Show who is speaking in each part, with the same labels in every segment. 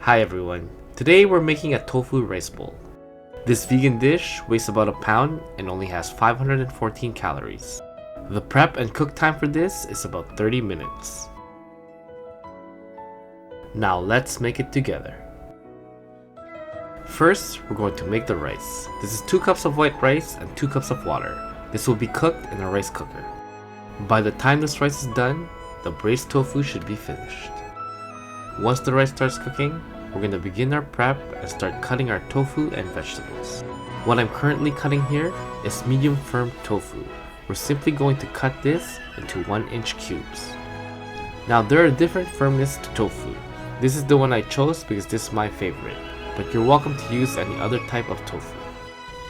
Speaker 1: Hi everyone, today we're making a tofu rice bowl. This vegan dish weighs about a pound and only has 514 calories. The prep and cook time for this is about 30 minutes. Now let's make it together. First, we're going to make the rice. This is 2 cups of white rice and 2 cups of water. This will be cooked in a rice cooker. By the time this rice is done, the braised tofu should be finished. Once the rice starts cooking, we're going to begin our prep and start cutting our tofu and vegetables. What I'm currently cutting here is medium firm tofu. We're simply going to cut this into 1-inch cubes. Now there are different firmness to tofu. This is the one I chose because this is my favorite, but you're welcome to use any other type of tofu.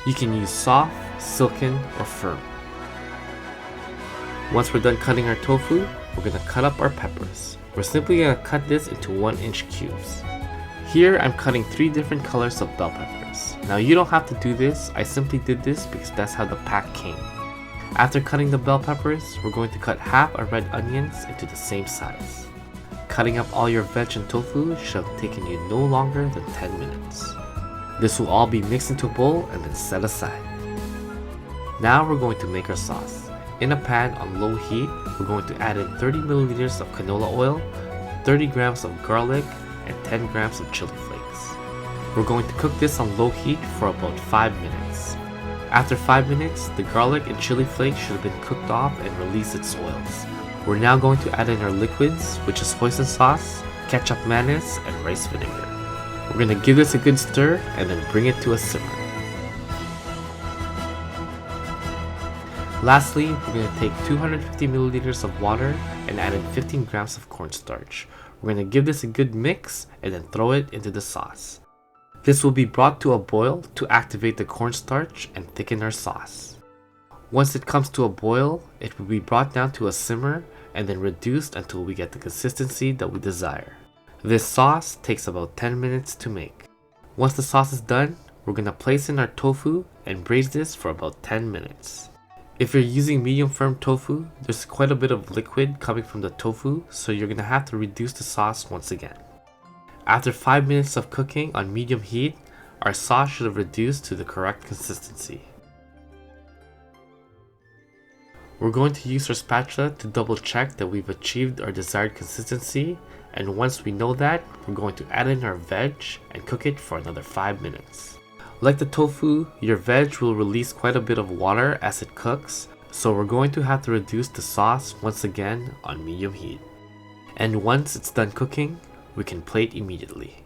Speaker 1: You can use soft, silken, or firm. Once we're done cutting our tofu, we're going to cut up our peppers. We're simply going to cut this into 1-inch cubes. Here I'm cutting 3 different colors of bell peppers. Now you don't have to do this, I simply did this because that's how the pack came. After cutting the bell peppers, we're going to cut half a red onions into the same size. Cutting up all your veg and tofu should have taken you no longer than 10 minutes. This will all be mixed into a bowl and then set aside. Now we're going to make our sauce. In a pan on low heat, we're going to add in 30 milliliters of canola oil, 30 grams of garlic, and 10 grams of chili flakes. We're going to cook this on low heat for about 5 minutes. After 5 minutes, the garlic and chili flakes should have been cooked off and release its oils. We're now going to add in our liquids, which is hoisin sauce, KETJAP MANIS, and rice vinegar. We're going to give this a good stir and then bring it to a simmer. Lastly, we're going to take 250 milliliters of water and add in 15 grams of cornstarch. We're going to give this a good mix and then throw it into the sauce. This will be brought to a boil to activate the cornstarch and thicken our sauce. Once it comes to a boil, it will be brought down to a simmer and then reduced until we get the consistency that we desire. This sauce takes about 10 minutes to make. Once the sauce is done, we're going to place in our tofu and braise this for about 10 minutes. If you're using medium firm tofu, there's quite a bit of liquid coming from the tofu, so you're going to have to reduce the sauce once again. After 5 minutes of cooking on medium heat, our sauce should have reduced to the correct consistency. We're going to use our spatula to double check that we've achieved our desired consistency, and once we know that, we're going to add in our veg and cook it for another 5 minutes. Like the tofu, your veg will release quite a bit of water as it cooks, so we're going to have to reduce the sauce once again on medium heat. And once it's done cooking, we can plate immediately.